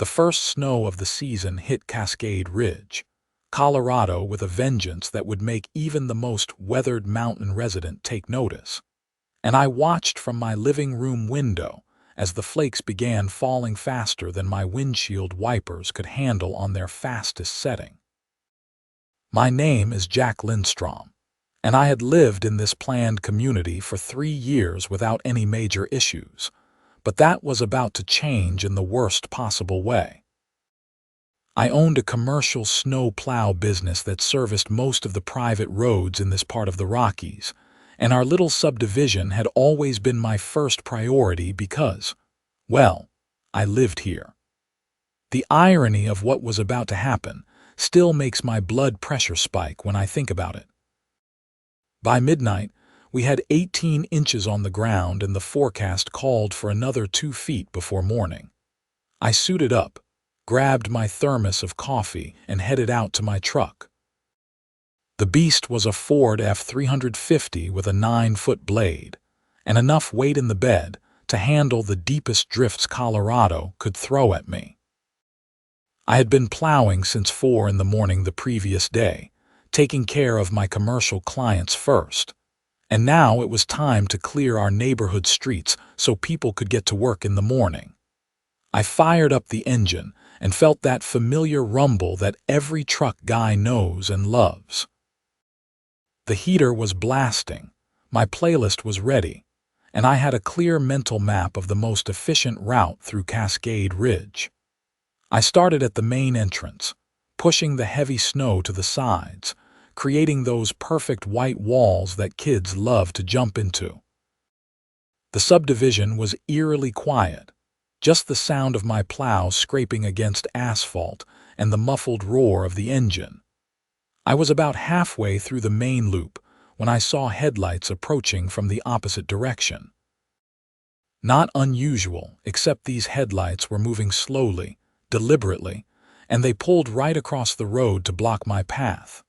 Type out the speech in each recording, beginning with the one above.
The first snow of the season hit Cascade Ridge, Colorado, with a vengeance that would make even the most weathered mountain resident take notice. And I watched from my living room window as the flakes began falling faster than my windshield wipers could handle on their fastest setting. My name is Jack Lindstrom, and I had lived in this planned community for 3 years without any major issues, but that was about to change in the worst possible way. I owned a commercial snow plow business that serviced most of the private roads in this part of the Rockies, and our little subdivision had always been my first priority because, well, I lived here. The irony of what was about to happen still makes my blood pressure spike when I think about it. By midnight, we had 18 inches on the ground and the forecast called for another 2 feet before morning. I suited up, grabbed my thermos of coffee, and headed out to my truck. The beast was a Ford F-350 with a 9-foot blade, and enough weight in the bed to handle the deepest drifts Colorado could throw at me. I had been plowing since 4 in the morning the previous day, taking care of my commercial clients first, and now it was time to clear our neighborhood streets so people could get to work in the morning. I fired up the engine and felt that familiar rumble that every truck guy knows and loves. The heater was blasting, my playlist was ready, and I had a clear mental map of the most efficient route through Cascade Ridge. I started at the main entrance, pushing the heavy snow to the sides, creating those perfect white walls that kids love to jump into. The subdivision was eerily quiet, just the sound of my plow scraping against asphalt and the muffled roar of the engine. I was about halfway through the main loop when I saw headlights approaching from the opposite direction. Not unusual, except these headlights were moving slowly, deliberately, and they pulled right across the road to block my path.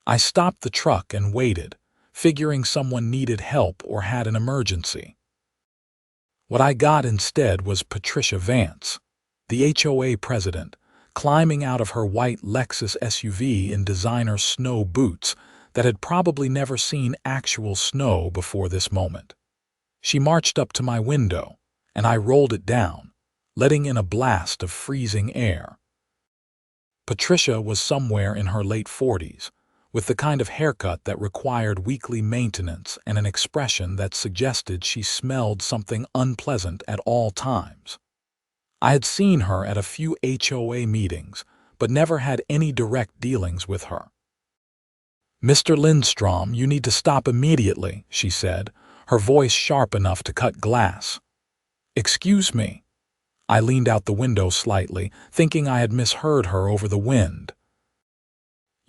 I stopped the truck and waited, figuring someone needed help or had an emergency. What I got instead was Patricia Vance, the HOA president, climbing out of her white Lexus SUV in designer snow boots that had probably never seen actual snow before this moment. She marched up to my window, and I rolled it down, letting in a blast of freezing air. Patricia was somewhere in her late 40s, with the kind of haircut that required weekly maintenance and an expression that suggested she smelled something unpleasant at all times. I had seen her at a few HOA meetings, but never had any direct dealings with her. "Mr. Lindstrom, you need to stop immediately," she said, her voice sharp enough to cut glass. "Excuse me." I leaned out the window slightly, thinking I had misheard her over the wind.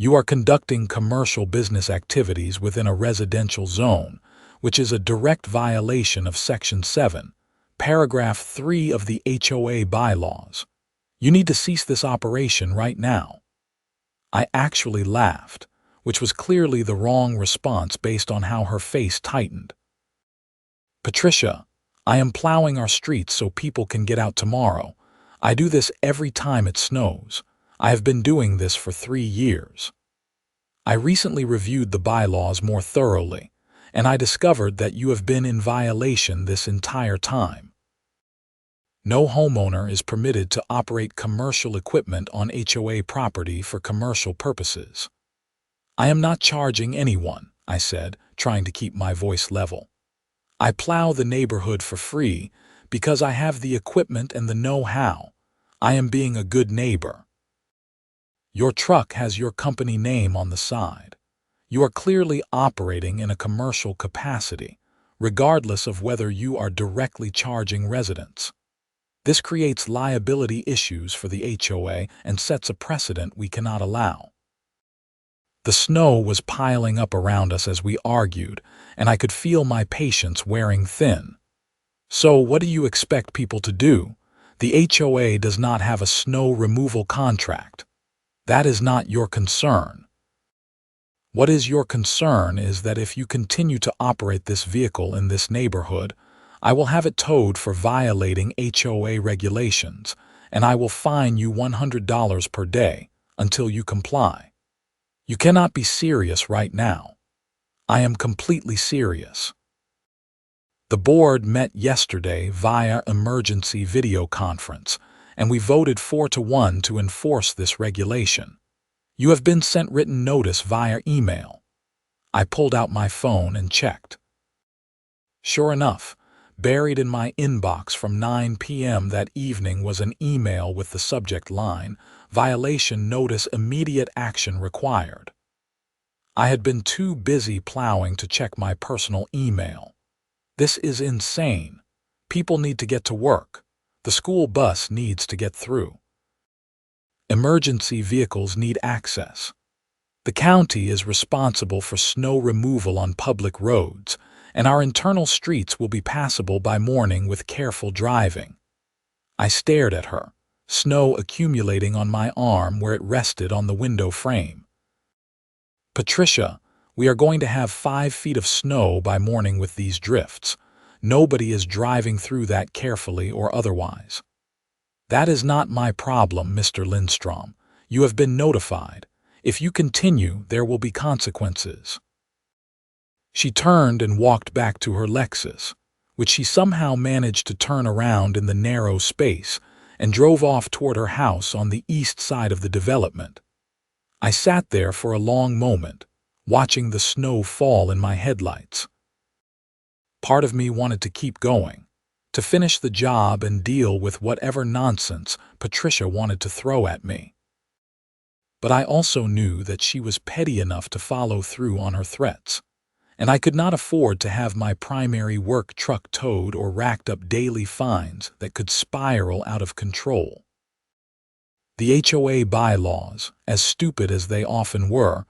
"You are conducting commercial business activities within a residential zone, which is a direct violation of Section 7, Paragraph 3 of the HOA bylaws. You need to cease this operation right now." I actually laughed, which was clearly the wrong response based on how her face tightened. "Patricia, I am plowing our streets so people can get out tomorrow. I do this every time it snows. I have been doing this for 3 years. I recently reviewed the bylaws more thoroughly, and I discovered that you have been in violation this entire time. No homeowner is permitted to operate commercial equipment on HOA property for commercial purposes." "I am not charging anyone," I said, trying to keep my voice level. "I plow the neighborhood for free because I have the equipment and the know-how. I am being a good neighbor." "Your truck has your company name on the side. You are clearly operating in a commercial capacity, regardless of whether you are directly charging residents. This creates liability issues for the HOA and sets a precedent we cannot allow." The snow was piling up around us as we argued, and I could feel my patience wearing thin. "So what do you expect people to do? The HOA does not have a snow removal contract. That is not your concern. What is your concern is that if you continue to operate this vehicle in this neighborhood, I will have it towed for violating HOA regulations, and I will fine you $100 per day until you comply. You cannot be serious right now. I am completely serious. The board met yesterday via emergency video conference, and we voted 4-1 to enforce this regulation. You have been sent written notice via email. I pulled out my phone and checked. Sure enough, buried in my inbox from 9 p.m. that evening was an email with the subject line, "Violation notice, immediate action required." I had been too busy plowing to check my personal email. This is insane. People need to get to work. The school bus needs to get through. Emergency vehicles need access. The county is responsible for snow removal on public roads, and our internal streets will be passable by morning with careful driving. I stared at her, snow accumulating on my arm where it rested on the window frame. Patricia, we are going to have 5 feet of snow by morning with these drifts. Nobody is driving through that carefully or otherwise. That is not my problem, Mr. Lindstrom. You have been notified. If you continue, there will be consequences. She turned and walked back to her Lexus, which she somehow managed to turn around in the narrow space, and drove off toward her house on the east side of the development. I sat there for a long moment, watching the snow fall in my headlights. Part of me wanted to keep going, to finish the job and deal with whatever nonsense Patricia wanted to throw at me. But I also knew that she was petty enough to follow through on her threats, and I could not afford to have my primary work truck towed or racked up daily fines that could spiral out of control. The HOA bylaws, as stupid as they often were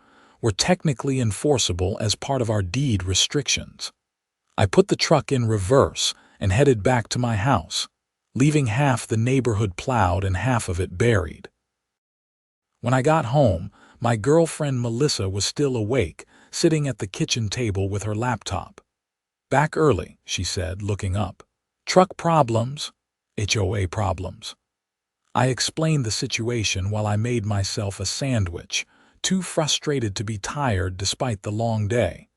technically enforceable as part of our deed restrictions. I put the truck in reverse and headed back to my house, leaving half the neighborhood plowed and half of it buried. When I got home, my girlfriend Melissa was still awake, sitting at the kitchen table with her laptop. "Back early," she said, looking up. "Truck problems, HOA problems." I explained the situation while I made myself a sandwich, too frustrated to be tired despite the long day.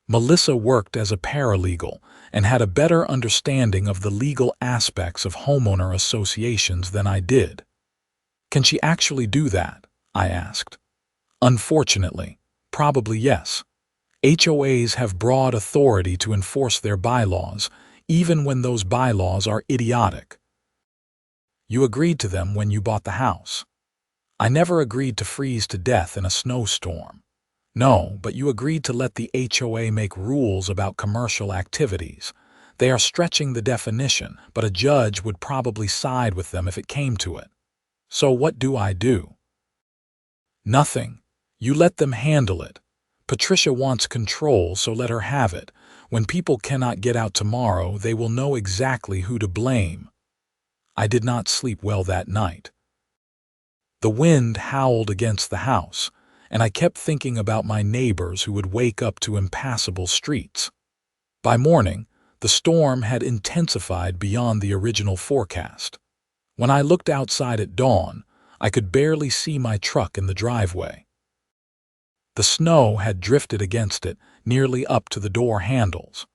Melissa worked as a paralegal and had a better understanding of the legal aspects of homeowner associations than I did. "Can she actually do that?" I asked. "Unfortunately, probably yes. HOAs have broad authority to enforce their bylaws, even when those bylaws are idiotic." "You agreed to them when you bought the house." "I never agreed to freeze to death in a snowstorm." "No, but you agreed to let the HOA make rules about commercial activities. They are stretching the definition, but a judge would probably side with them if it came to it. So what do I do?" "Nothing. You let them handle it. Patricia wants control, so let her have it. When people cannot get out tomorrow, they will know exactly who to blame." I did not sleep well that night. The wind howled against the house, and I kept thinking about my neighbors who would wake up to impassable streets. By morning, the storm had intensified beyond the original forecast. When I looked outside at dawn, I could barely see my truck in the driveway. The snow had drifted against it, nearly up to the door handles.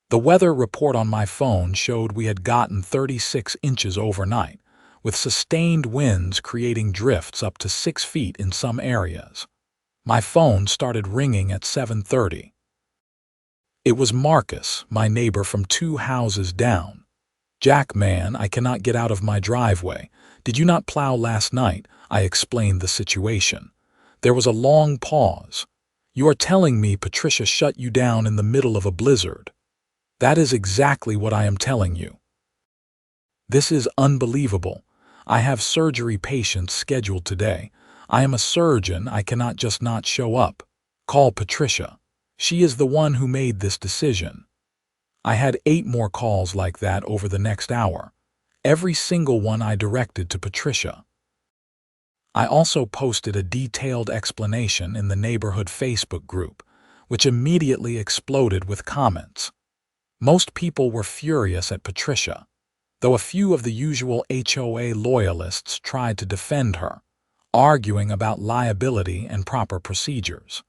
The weather report on my phone showed we had gotten 36 inches overnight, with sustained winds creating drifts up to 6 feet in some areas. My phone started ringing at 7:30. It was Marcus, my neighbor from 2 houses down. "Jack, man, I cannot get out of my driveway. Did you not plow last night?" I explained the situation. There was a long pause. "You are telling me Patricia shut you down in the middle of a blizzard?" "That is exactly what I am telling you." "This is unbelievable. I have surgery patients scheduled today. I am a surgeon. I cannot just not show up. Call Patricia. She is the one who made this decision." I had 8 more calls like that over the next hour. Every single one I directed to Patricia. I also posted a detailed explanation in the neighborhood Facebook group, which immediately exploded with comments. Most people were furious at Patricia. though a few of the usual HOA loyalists tried to defend her, arguing about liability and proper procedures.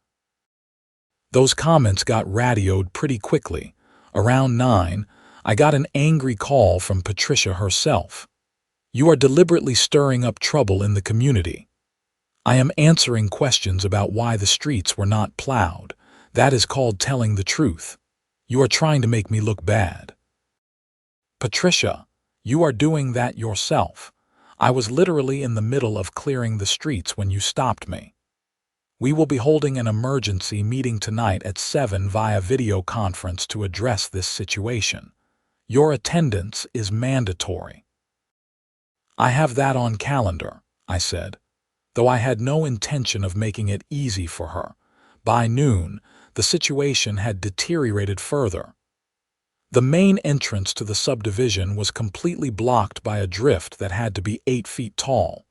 Those comments got radioed pretty quickly. Around 9, I got an angry call from Patricia herself. "You are deliberately stirring up trouble in the community. I am answering questions about why the streets were not plowed. That is called telling the truth. You are trying to make me look bad." "Patricia, you are doing that yourself. I was literally in the middle of clearing the streets when you stopped me. We will be holding an emergency meeting tonight at 7 via video conference to address this situation. Your attendance is mandatory." "I have that on calendar," I said, though I had no intention of making it easy for her. By noon, the situation had deteriorated further. The main entrance to the subdivision was completely blocked by a drift that had to be 8 feet tall.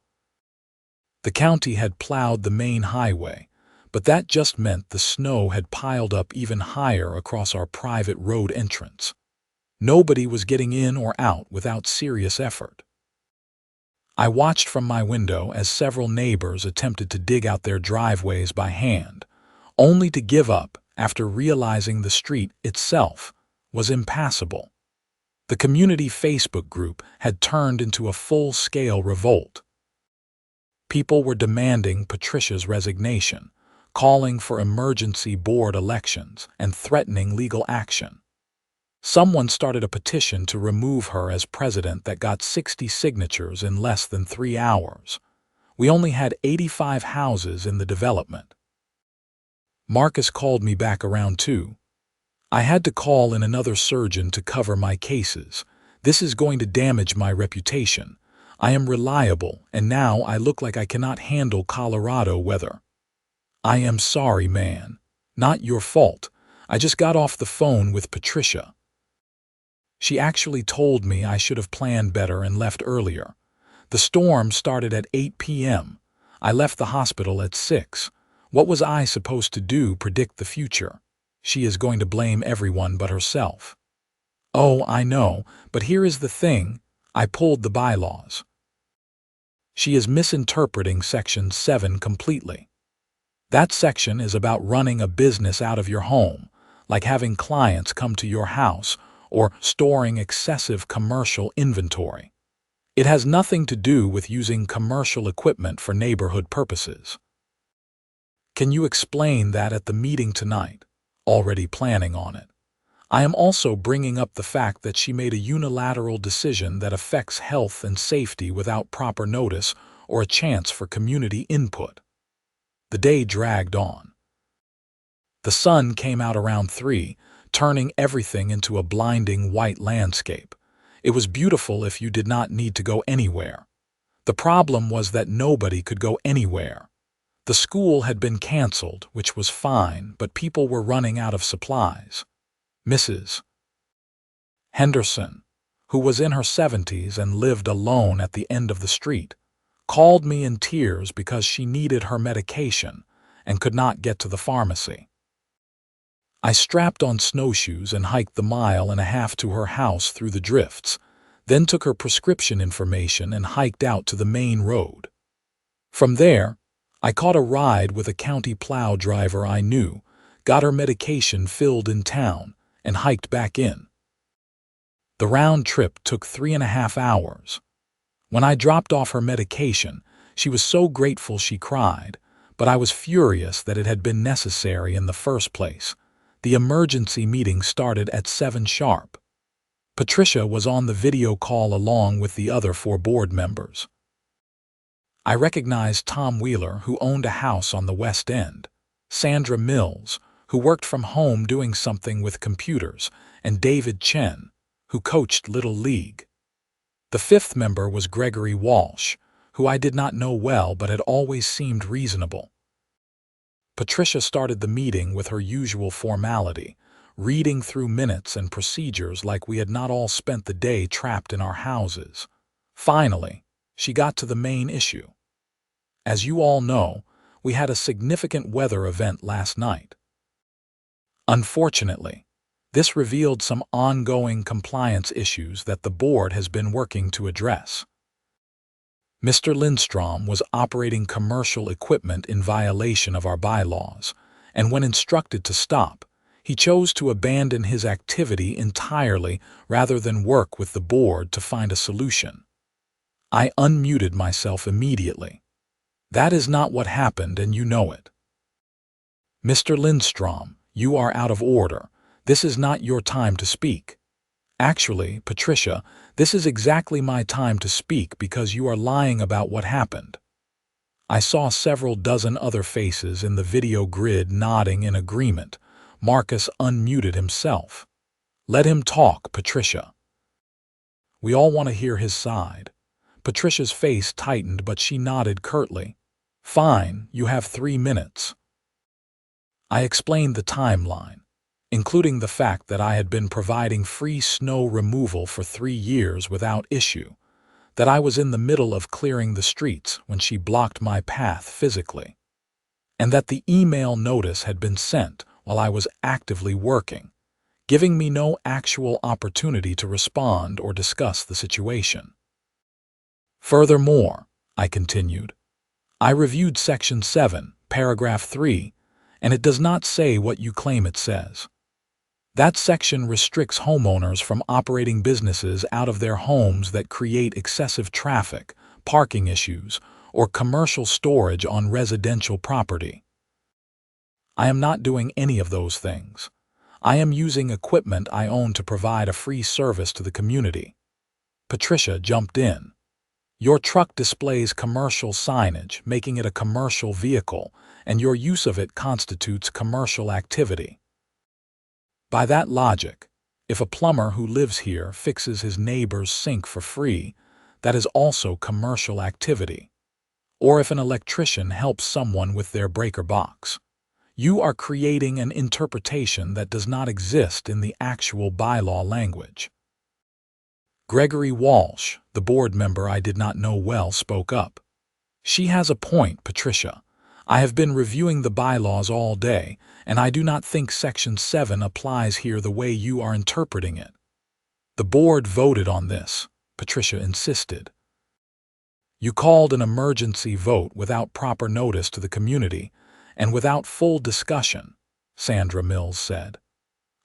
The county had plowed the main highway, but that just meant the snow had piled up even higher across our private road entrance. Nobody was getting in or out without serious effort. I watched from my window as several neighbors attempted to dig out their driveways by hand, only to give up after realizing the street itself was impassable. The community Facebook group had turned into a full-scale revolt. People were demanding Patricia's resignation, calling for emergency board elections, and threatening legal action. Someone started a petition to remove her as president that got 60 signatures in less than 3 hours. We only had 85 houses in the development. Marcus called me back around 2. "I had to call in another surgeon to cover my cases. This is going to damage my reputation. I am reliable, and now I look like I cannot handle Colorado weather." "I am sorry, man. Not your fault. I just got off the phone with Patricia. She actually told me I should have planned better and left earlier. The storm started at 8 p.m. I left the hospital at 6. What was I supposed to do? Predict the future? She is going to blame everyone but herself." "Oh, I know, but here is the thing. I pulled the bylaws. She is misinterpreting Section 7 completely. That section is about running a business out of your home, like having clients come to your house or storing excessive commercial inventory. It has nothing to do with using commercial equipment for neighborhood purposes. Can you explain that at the meeting tonight? Already planning on it. I am also bringing up the fact that she made a unilateral decision that affects health and safety without proper notice or a chance for community input." The day dragged on. The sun came out around 3, turning everything into a blinding white landscape. It was beautiful if you did not need to go anywhere. The problem was that nobody could go anywhere. The school had been canceled, which was fine, but people were running out of supplies. Mrs. Henderson, who was in her 70s and lived alone at the end of the street, called me in tears because she needed her medication and could not get to the pharmacy. I strapped on snowshoes and hiked the 1.5 miles to her house through the drifts, then took her prescription information and hiked out to the main road. From there, I caught a ride with a county plow driver I knew, got her medication filled in town, and hiked back in. The round trip took 3.5 hours. When I dropped off her medication, she was so grateful she cried, but I was furious that it had been necessary in the first place. The emergency meeting started at 7 sharp. Patricia was on the video call along with the other 4 board members. I recognized Tom Wheeler, who owned a house on the West End, Sandra Mills, who worked from home doing something with computers, and David Chen, who coached Little League. The 5th member was Gregory Walsh, who I did not know well but had always seemed reasonable. Patricia started the meeting with her usual formality, reading through minutes and procedures like we had not all spent the day trapped in our houses. Finally, she got to the main issue. As you all know, we had a significant weather event last night. Unfortunately, This revealed some ongoing compliance issues that the board has been working to address. Mr. Lindstrom was operating commercial equipment in violation of our bylaws, and when instructed to stop, he chose to abandon his activity entirely rather than work with the board to find a solution. I unmuted myself immediately. That is not what happened, and you know it. Mr. Lindstrom, you are out of order. This is not your time to speak. Actually, Patricia, this is exactly my time to speak because you are lying about what happened. I saw several dozen other faces in the video grid nodding in agreement. Marcus unmuted himself. Let him talk, Patricia. We all want to hear his side. Patricia's face tightened, but she nodded curtly. Fine, you have 3 minutes. I explained the timeline, including the fact that I had been providing free snow removal for 3 years without issue, that I was in the middle of clearing the streets when she blocked my path physically, and that the email notice had been sent while I was actively working, giving me no actual opportunity to respond or discuss the situation. Furthermore, I continued, I reviewed Section 7, Paragraph 3, and it does not say what you claim it says. That section restricts homeowners from operating businesses out of their homes that create excessive traffic, parking issues, or commercial storage on residential property. I am not doing any of those things. I am using equipment I own to provide a free service to the community. Patricia jumped in. Your truck displays commercial signage, making it a commercial vehicle, and your use of it constitutes commercial activity. By that logic, if a plumber who lives here fixes his neighbor's sink for free, that is also commercial activity. Or if an electrician helps someone with their breaker box, you are creating an interpretation that does not exist in the actual bylaw language. Gregory Walsh, the board member I did not know well, spoke up. She has a point, Patricia. I have been reviewing the bylaws all day, and I do not think Section 7 applies here the way you are interpreting it. The board voted on this, Patricia insisted. You called an emergency vote without proper notice to the community and without full discussion, Sandra Mills said.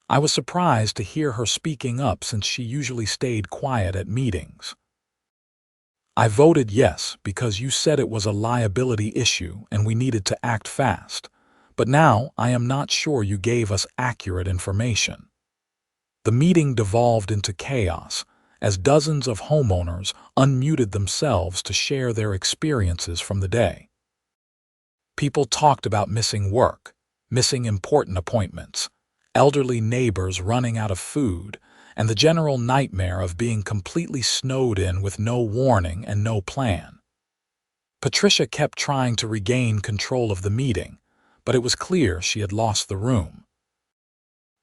I was surprised to hear her speaking up since she usually stayed quiet at meetings. I voted yes because you said it was a liability issue and we needed to act fast, but now I am not sure you gave us accurate information. The meeting devolved into chaos as dozens of homeowners unmuted themselves to share their experiences from the day. People talked about missing work, missing important appointments, elderly neighbors running out of food, and the general nightmare of being completely snowed in with no warning and no plan. Patricia kept trying to regain control of the meeting, but it was clear she had lost the room.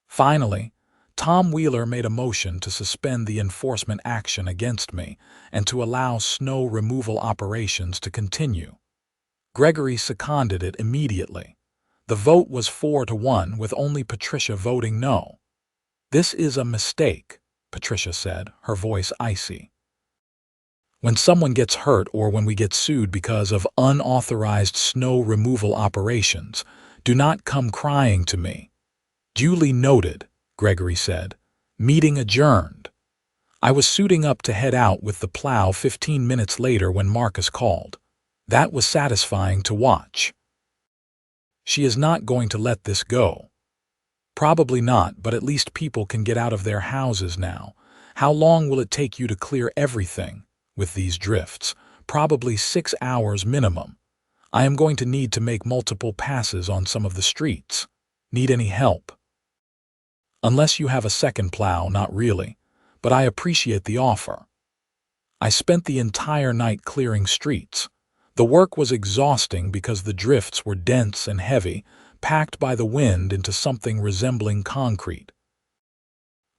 Finally, Tom Wheeler made a motion to suspend the enforcement action against me and to allow snow removal operations to continue. Gregory seconded it immediately. The vote was 4-1 with only Patricia voting no. This is a mistake, Patricia said, her voice icy. When someone gets hurt or when we get sued because of unauthorized snow removal operations, do not come crying to me. Duly noted, Gregory said. Meeting adjourned. I was suiting up to head out with the Plow 15 minutes later when Marcus called. That was satisfying to watch. She is not going to let this go. Probably not, but at least people can get out of their houses now. How long will it take you to clear everything with these drifts? Probably 6 hours minimum. I am going to need to make multiple passes on some of the streets. Need any help? Unless you have a second plow, not really, but I appreciate the offer. I spent the entire night clearing streets. The work was exhausting because the drifts were dense and heavy, packed by the wind into something resembling concrete.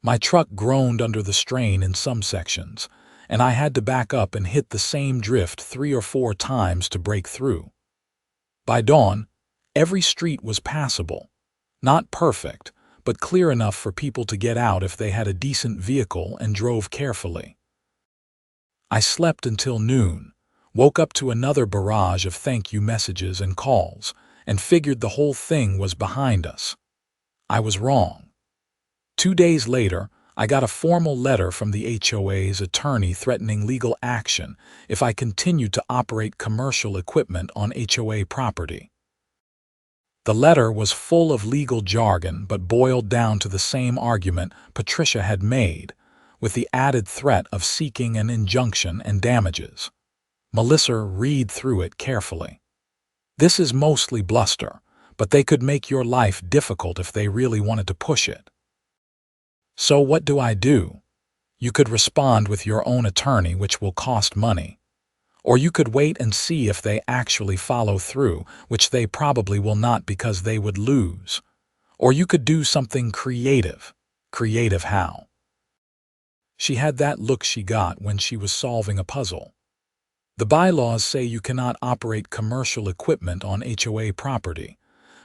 My truck groaned under the strain in some sections, and I had to back up and hit the same drift 3 or 4 times to break through. By dawn, every street was passable. Not perfect, but clear enough for people to get out if they had a decent vehicle and drove carefully. I slept until noon, woke up to another barrage of thank you messages and calls, and figured the whole thing was behind us. I was wrong. 2 days later, I got a formal letter from the HOA's attorney threatening legal action if I continued to operate commercial equipment on HOA property. The letter was full of legal jargon but boiled down to the same argument Patricia had made, with the added threat of seeking an injunction and damages. Melissa, read through it carefully. This is mostly bluster, but they could make your life difficult if they really wanted to push it. So what do I do? You could respond with your own attorney, which will cost money. Or you could wait and see if they actually follow through, which they probably will not because they would lose. Or you could do something creative. Creative how? She had that look she got when she was solving a puzzle. The bylaws say you cannot operate commercial equipment on HOA property,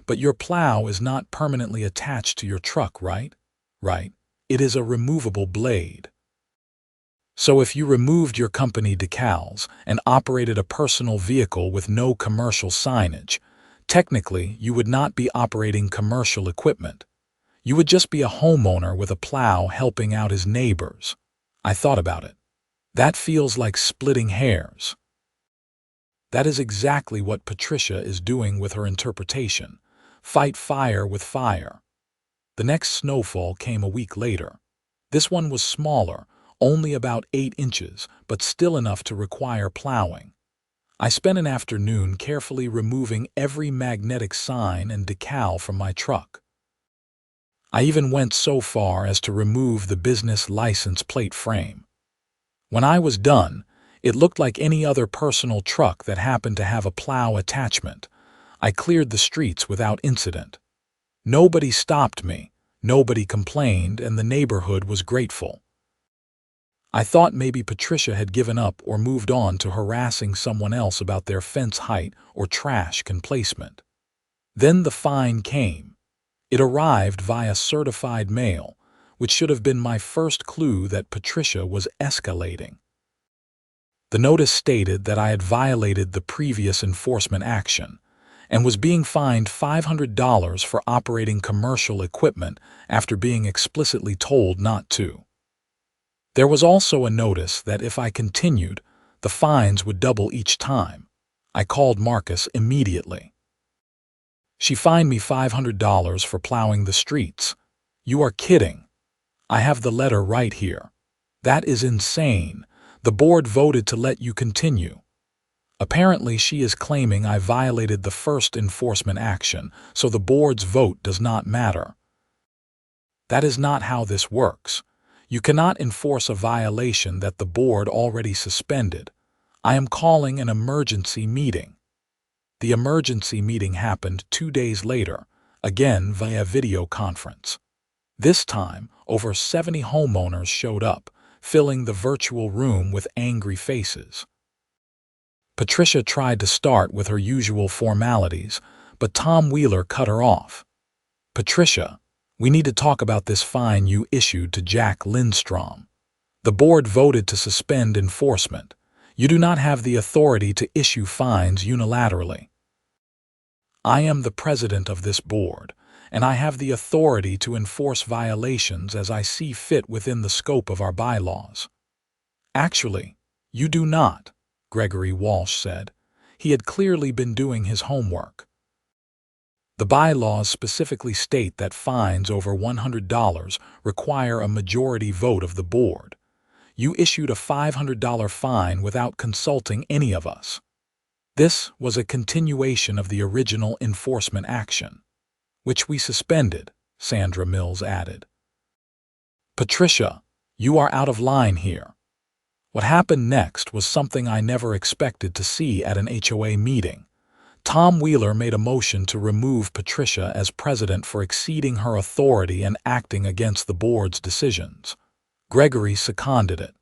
but your plow is not permanently attached to your truck, right? Right. It is a removable blade. So if you removed your company decals and operated a personal vehicle with no commercial signage, technically you would not be operating commercial equipment. You would just be a homeowner with a plow helping out his neighbors. I thought about it. That feels like splitting hairs. That is exactly what Patricia is doing with her interpretation. Fight fire with fire. The next snowfall came a week later. This one was smaller, only about 8 inches, but still enough to require plowing. I spent an afternoon carefully removing every magnetic sign and decal from my truck. I even went so far as to remove the business license plate frame. When I was done, it looked like any other personal truck that happened to have a plow attachment. I cleared the streets without incident. Nobody stopped me, nobody complained, and the neighborhood was grateful. I thought maybe Patricia had given up or moved on to harassing someone else about their fence height or trash can placement. Then the fine came. It arrived via certified mail, which should have been my first clue that Patricia was escalating. The notice stated that I had violated the previous enforcement action and was being fined $500 for operating commercial equipment after being explicitly told not to. There was also a notice that if I continued, the fines would double each time. I called Marcus immediately. She fined me $500 for plowing the streets. You are kidding. I have the letter right here. That is insane. The board voted to let you continue. Apparently, she is claiming I violated the first enforcement action, so the board's vote does not matter. That is not how this works. You cannot enforce a violation that the board already suspended. I am calling an emergency meeting. The emergency meeting happened 2 days later, again via video conference. This time, over 70 homeowners showed up, filling the virtual room with angry faces. Patricia tried to start with her usual formalities, but Tom Wheeler cut her off. Patricia, we need to talk about this fine you issued to Jack Lindstrom. The board voted to suspend enforcement. You do not have the authority to issue fines unilaterally. I am the president of this board, and I have the authority to enforce violations as I see fit within the scope of our bylaws. Actually, you do not, Gregory Walsh said. He had clearly been doing his homework. The bylaws specifically state that fines over $100 require a majority vote of the board. You issued a $500 fine without consulting any of us. This was a continuation of the original enforcement action, which we suspended, Sandra Mills added. Patricia, you are out of line here. What happened next was something I never expected to see at an HOA meeting. Tom Wheeler made a motion to remove Patricia as president for exceeding her authority and acting against the board's decisions. Gregory seconded it.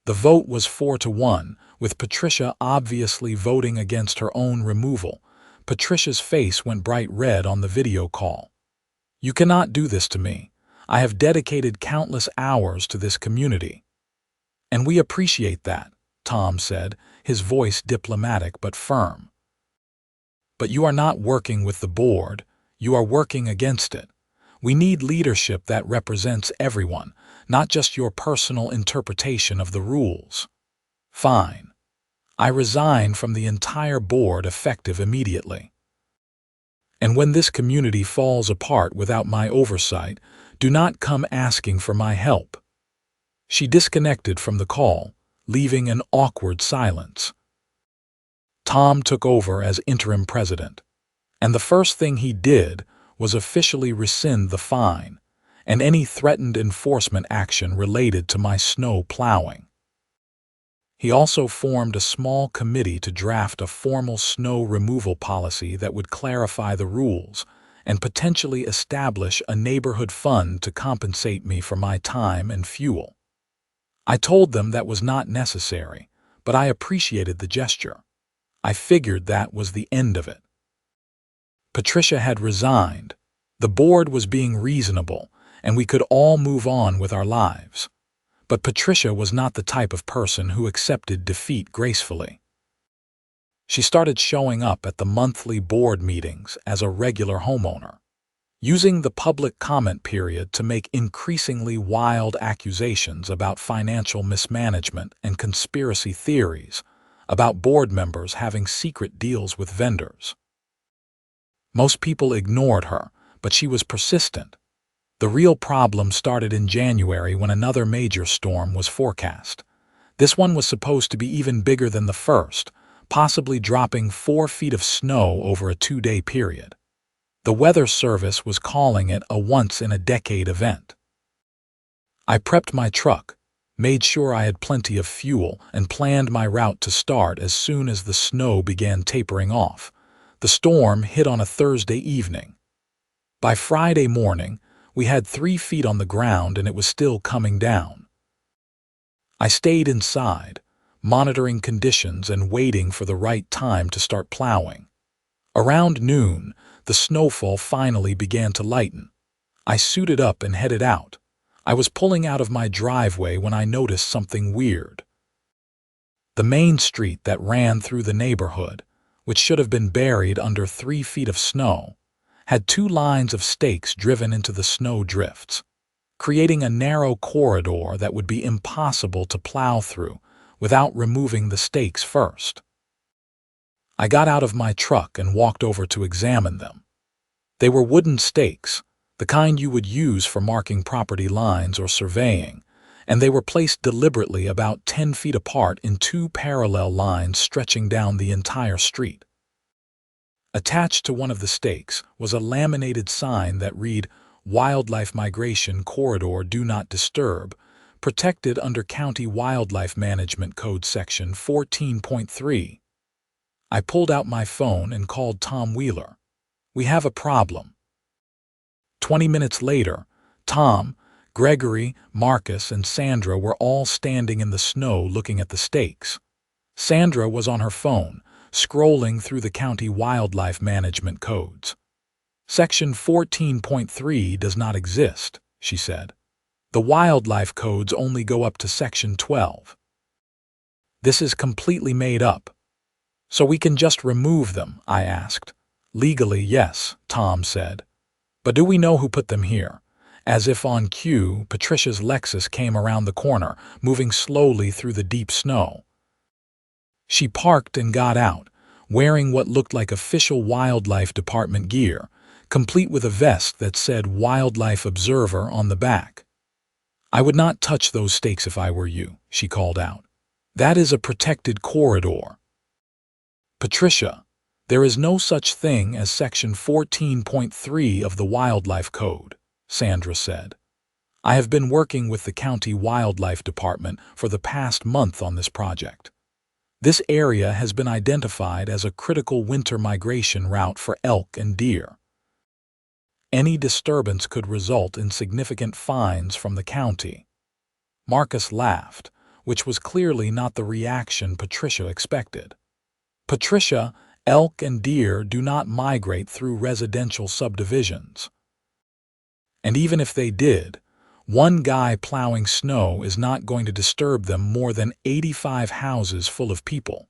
The vote was 4-1, with Patricia obviously voting against her own removal. Patricia's face went bright red on the video call. You cannot do this to me. I have dedicated countless hours to this community. And we appreciate that, Tom said, his voice diplomatic but firm. But you are not working with the board, you are working against it. We need leadership that represents everyone, not just your personal interpretation of the rules. Fine. I resign from the entire board effective immediately. And when this community falls apart without my oversight, do not come asking for my help. She disconnected from the call, leaving an awkward silence. Tom took over as interim president, and the first thing he did was officially rescind the fine and any threatened enforcement action related to my snow plowing. He also formed a small committee to draft a formal snow removal policy that would clarify the rules and potentially establish a neighborhood fund to compensate me for my time and fuel. I told them that was not necessary, but I appreciated the gesture. I figured that was the end of it. Patricia had resigned. The board was being reasonable, and we could all move on with our lives. But Patricia was not the type of person who accepted defeat gracefully. She started showing up at the monthly board meetings as a regular homeowner, using the public comment period to make increasingly wild accusations about financial mismanagement and conspiracy theories about board members having secret deals with vendors. Most people ignored her, but she was persistent. The real problem started in January when another major storm was forecast. This one was supposed to be even bigger than the first, possibly dropping 4 feet of snow over a 2-day period. The Weather Service was calling it a once-in-a-decade event. I prepped my truck, made sure I had plenty of fuel, and planned my route to start as soon as the snow began tapering off. The storm hit on a Thursday evening. By Friday morning, we had 3 feet on the ground and it was still coming down. I stayed inside, monitoring conditions and waiting for the right time to start plowing. Around noon, the snowfall finally began to lighten. I suited up and headed out. I was pulling out of my driveway when I noticed something weird. The main street that ran through the neighborhood, which should have been buried under 3 feet of snow, had 2 lines of stakes driven into the snow drifts, creating a narrow corridor that would be impossible to plow through without removing the stakes first. I got out of my truck and walked over to examine them. They were wooden stakes, the kind you would use for marking property lines or surveying, and they were placed deliberately about 10 feet apart in 2 parallel lines stretching down the entire street. Attached to one of the stakes was a laminated sign that read, "Wildlife Migration Corridor Do Not Disturb, protected under County Wildlife Management Code Section 14.3. I pulled out my phone and called Tom Wheeler. "We have a problem." 20 minutes later, Tom, Gregory, Marcus, and Sandra were all standing in the snow looking at the stakes. Sandra was on her phone, scrolling through the county wildlife management codes. "Section 14.3 does not exist," she said. "The wildlife codes only go up to Section 12. This is completely made up." "So we can just remove them?" I asked. "Legally, yes," Tom said. "But do we know who put them here?" As if on cue, Patricia's Lexus came around the corner, moving slowly through the deep snow. She parked and got out, wearing what looked like official wildlife department gear, complete with a vest that said Wildlife Observer on the back. "I would not touch those stakes if I were you," she called out. "That is a protected corridor." "Patricia, there is no such thing as Section 14.3 of the Wildlife Code," Sandra said. "I have been working with the County Wildlife Department for the past month on this project. This area has been identified as a critical winter migration route for elk and deer. Any disturbance could result in significant fines from the county." Marcus laughed, which was clearly not the reaction Patricia expected. "Patricia, elk and deer do not migrate through residential subdivisions." And even if they did, one guy plowing snow is not going to disturb them more than 85 houses full of people.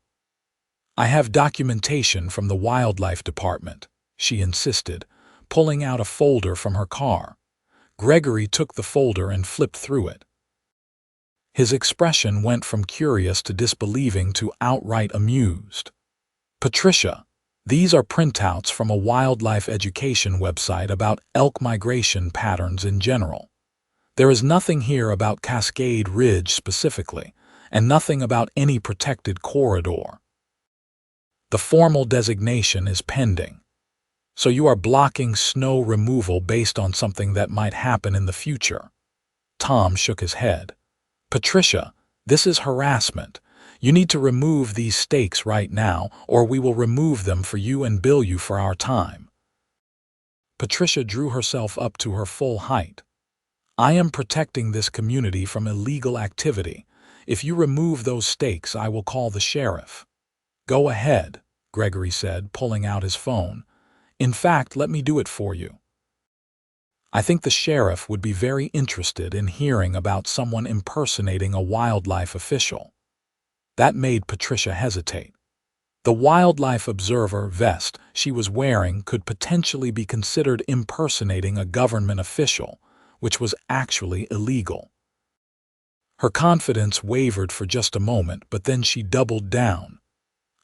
I have documentation from the wildlife department, she insisted, pulling out a folder from her car. Gregory took the folder and flipped through it. His expression went from curious to disbelieving to outright amused. Patricia, these are printouts from a wildlife education website about elk migration patterns in general. There is nothing here about Cascade Ridge specifically, and nothing about any protected corridor. The formal designation is pending. So you are blocking snow removal based on something that might happen in the future. Tom shook his head. Patricia, this is harassment. You need to remove these stakes right now, or we will remove them for you and bill you for our time. Patricia drew herself up to her full height. I am protecting this community from illegal activity. If you remove those stakes, I will call the sheriff. Go ahead, Gregory said, pulling out his phone. In fact, let me do it for you. I think the sheriff would be very interested in hearing about someone impersonating a wildlife official. That made Patricia hesitate. The wildlife observer vest she was wearing could potentially be considered impersonating a government official, which was actually illegal. Her confidence wavered for just a moment, but then she doubled down.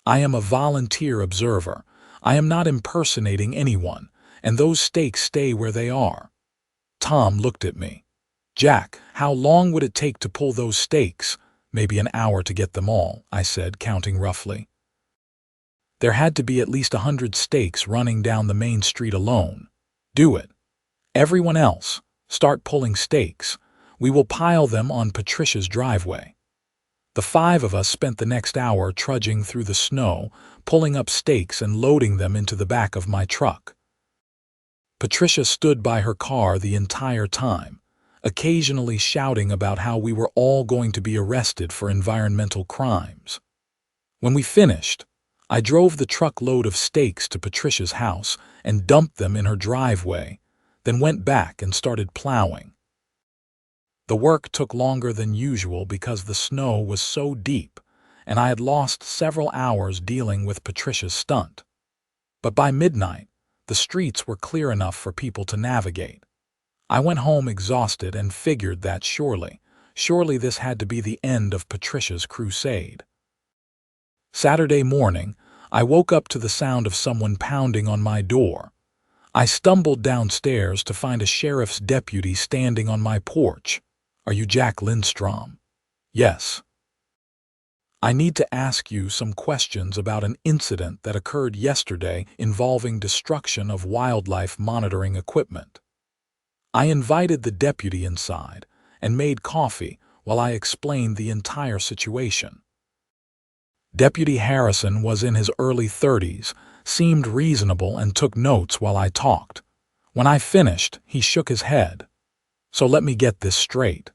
I am a volunteer observer. I am not impersonating anyone, and those stakes stay where they are. Tom looked at me. Jack, how long would it take to pull those stakes? Maybe an hour to get them all, I said, counting roughly. There had to be at least 100 stakes running down the main street alone. Do it. Everyone else, start pulling stakes. We will pile them on Patricia's driveway. The 5 of us spent the next hour trudging through the snow, pulling up stakes and loading them into the back of my truck. Patricia stood by her car the entire time, occasionally shouting about how we were all going to be arrested for environmental crimes. When we finished, I drove the truckload of stakes to Patricia's house and dumped them in her driveway, then went back and started plowing. The work took longer than usual because the snow was so deep, and I had lost several hours dealing with Patricia's stunt. But by midnight, the streets were clear enough for people to navigate. I went home exhausted and figured that surely this had to be the end of Patricia's crusade. Saturday morning, I woke up to the sound of someone pounding on my door. I stumbled downstairs to find a sheriff's deputy standing on my porch. Are you Jack Lindstrom? Yes. I need to ask you some questions about an incident that occurred yesterday involving destruction of wildlife monitoring equipment. I invited the deputy inside and made coffee while I explained the entire situation. Deputy Harrison was in his early 30s, seemed reasonable and took notes while I talked. When I finished, he shook his head. So let me get this straight.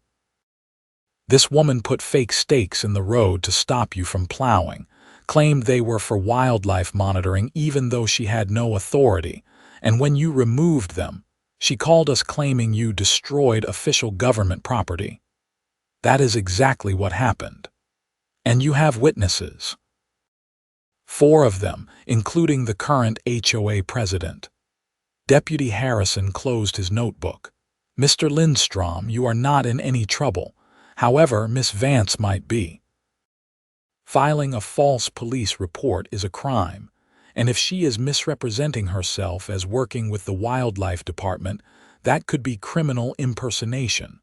This woman put fake stakes in the road to stop you from plowing, claimed they were for wildlife monitoring even though she had no authority, and when you removed them, she called us claiming you destroyed official government property. That is exactly what happened. And you have witnesses. 4 of them, including the current HOA president. Deputy Harrison closed his notebook. Mr. Lindstrom, you are not in any trouble. However, Miss Vance might be. Filing a false police report is a crime, and if she is misrepresenting herself as working with the wildlife department, that could be criminal impersonation.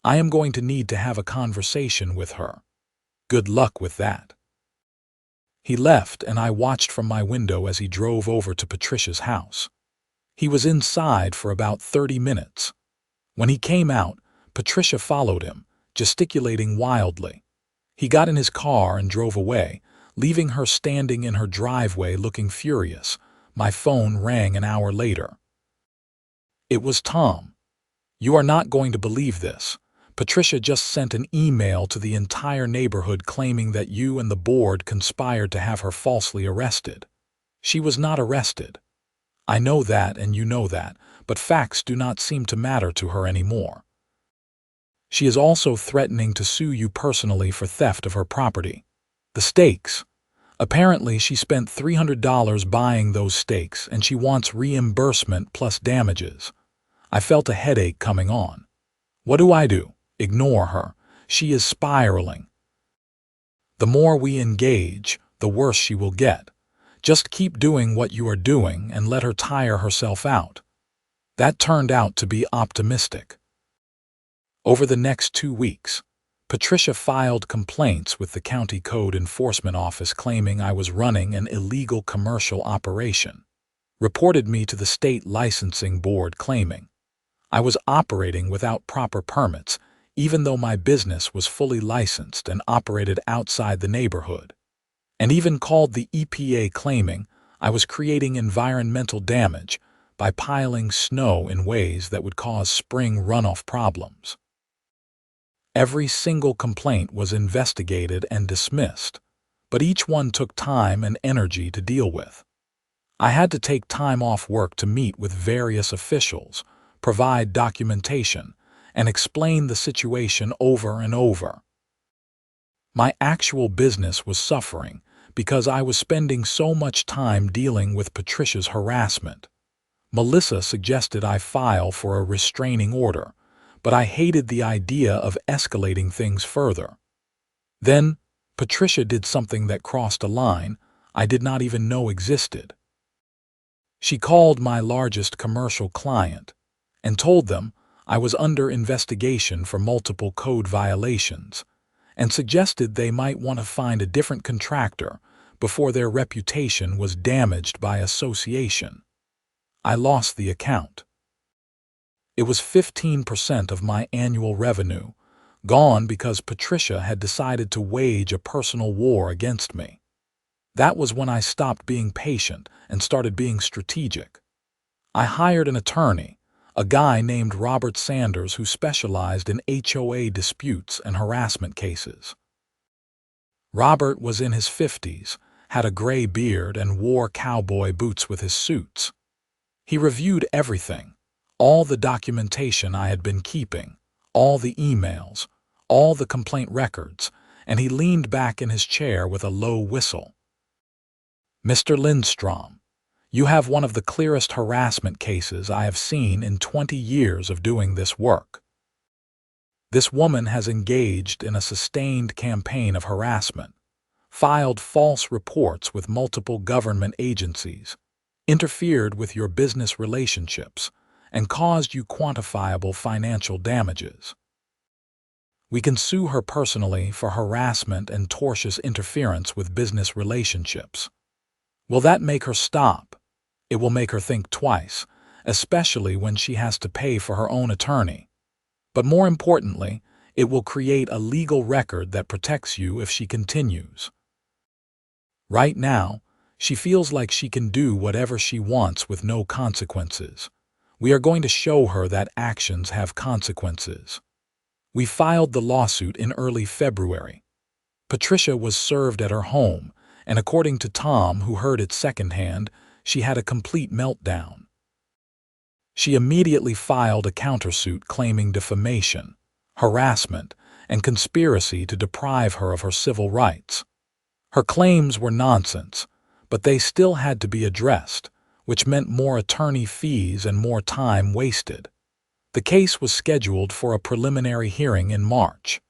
I am going to need to have a conversation with her. Good luck with that. He left, and I watched from my window as he drove over to Patricia's house. He was inside for about 30 minutes. When he came out, Patricia followed him, gesticulating wildly. He got in his car and drove away, leaving her standing in her driveway looking furious. My phone rang an hour later. It was Tom. You are not going to believe this. Patricia just sent an email to the entire neighborhood claiming that you and the board conspired to have her falsely arrested. She was not arrested. I know that and you know that, but facts do not seem to matter to her anymore. She is also threatening to sue you personally for theft of her property. The stakes. Apparently, she spent $300 buying those stakes and she wants reimbursement plus damages. I felt a headache coming on. What do? Ignore her. She is spiraling. The more we engage, the worse she will get. Just keep doing what you are doing and let her tire herself out. That turned out to be optimistic. Over the next 2 weeks, Patricia filed complaints with the County Code Enforcement Office claiming I was running an illegal commercial operation, reported me to the State Licensing Board claiming I was operating without proper permits, even though my business was fully licensed and operated outside the neighborhood, and even called the EPA claiming I was creating environmental damage by piling snow in ways that would cause spring runoff problems. Every single complaint was investigated and dismissed, but each one took time and energy to deal with. I had to take time off work to meet with various officials, provide documentation, and explain the situation over and over. My actual business was suffering because I was spending so much time dealing with Patricia's harassment. Melissa suggested I file for a restraining order, but I hated the idea of escalating things further. Then, Patricia did something that crossed a line I did not even know existed. She called my largest commercial client and told them I was under investigation for multiple code violations and suggested they might want to find a different contractor before their reputation was damaged by association. I lost the account. It was 15% of my annual revenue, gone because Patricia had decided to wage a personal war against me. That was when I stopped being patient and started being strategic. I hired an attorney, a guy named Robert Sanders who specialized in HOA disputes and harassment cases. Robert was in his 50s, had a gray beard, and wore cowboy boots with his suits. He reviewed everything, all the documentation I had been keeping, all the emails, all the complaint records, and he leaned back in his chair with a low whistle. "Mr. Lindstrom, you have one of the clearest harassment cases I have seen in 20 years of doing this work. This woman has engaged in a sustained campaign of harassment, filed false reports with multiple government agencies, interfered with your business relationships, and caused you quantifiable financial damages. We can sue her personally for harassment and tortious interference with business relationships. Will that make her stop? It will make her think twice, especially when she has to pay for her own attorney. But more importantly, it will create a legal record that protects you if she continues. Right now, she feels like she can do whatever she wants with no consequences. We are going to show her that actions have consequences." We filed the lawsuit in early February. Patricia was served at her home, and according to Tom, who heard it secondhand, she had a complete meltdown. She immediately filed a countersuit claiming defamation, harassment, and conspiracy to deprive her of her civil rights. Her claims were nonsense, but they still had to be addressed, which meant more attorney fees and more time wasted. The case was scheduled for a preliminary hearing in March.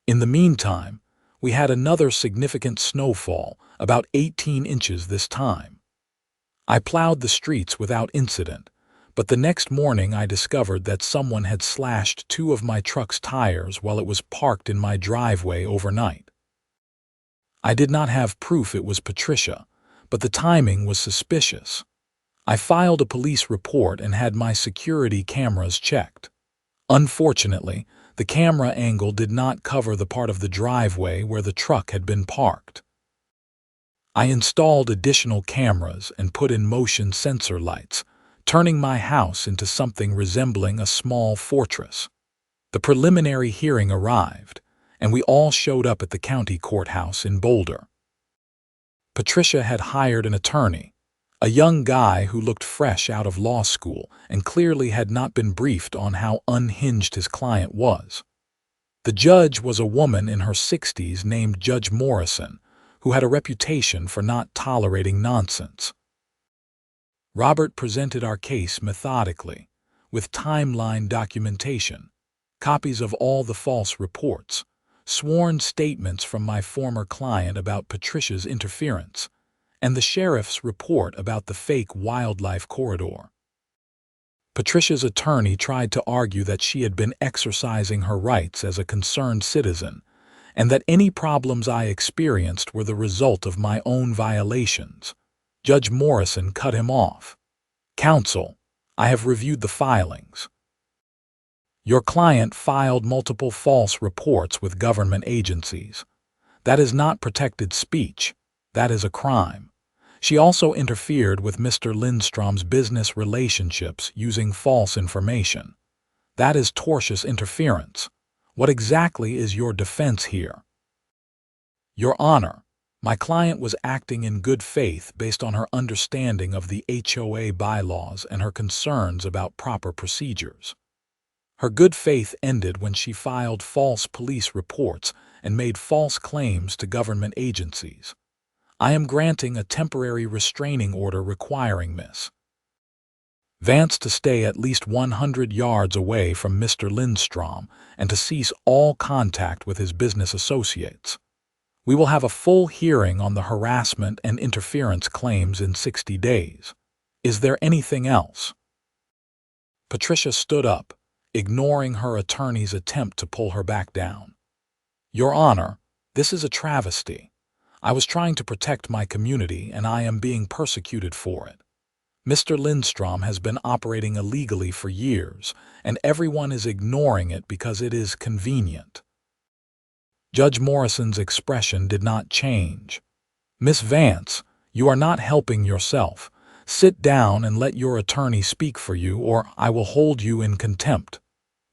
In the meantime, we had another significant snowfall, about 18 inches this time. I plowed the streets without incident, but the next morning I discovered that someone had slashed 2 of my truck's tires while it was parked in my driveway overnight. I did not have proof it was Patricia, but the timing was suspicious. I filed a police report and had my security cameras checked. Unfortunately, the camera angle did not cover the part of the driveway where the truck had been parked. I installed additional cameras and put in motion sensor lights, turning my house into something resembling a small fortress. The preliminary hearing arrived, and we all showed up at the county courthouse in Boulder. Patricia had hired an attorney, a young guy who looked fresh out of law school and clearly had not been briefed on how unhinged his client was. The judge was a woman in her 60s named Judge Morrison, who had a reputation for not tolerating nonsense. Robert presented our case methodically, with timeline documentation, copies of all the false reports, sworn statements from my former client about Patricia's interference, and the sheriff's report about the fake wildlife corridor. Patricia's attorney tried to argue that she had been exercising her rights as a concerned citizen, and that any problems I experienced were the result of my own violations. Judge Morrison cut him off. "Counsel, I have reviewed the filings. Your client filed multiple false reports with government agencies. That is not protected speech. That is a crime. She also interfered with Mr. Lindstrom's business relationships using false information. That is tortious interference. What exactly is your defense here?" "Your Honor, my client was acting in good faith based on her understanding of the HOA bylaws and her concerns about proper procedures. Her good faith ended when she filed false police reports and made false claims to government agencies. I am granting a temporary restraining order requiring Miss Vance to stay at least 100 yards away from Mr. Lindstrom and to cease all contact with his business associates. We will have a full hearing on the harassment and interference claims in 60 days. Is there anything else?" Patricia stood up, ignoring her attorney's attempt to pull her back down. "Your Honor, this is a travesty. I was trying to protect my community and I am being persecuted for it. Mr. Lindstrom has been operating illegally for years, and everyone is ignoring it because it is convenient." Judge Morrison's expression did not change. "Miss Vance, you are not helping yourself. Sit down and let your attorney speak for you, or I will hold you in contempt."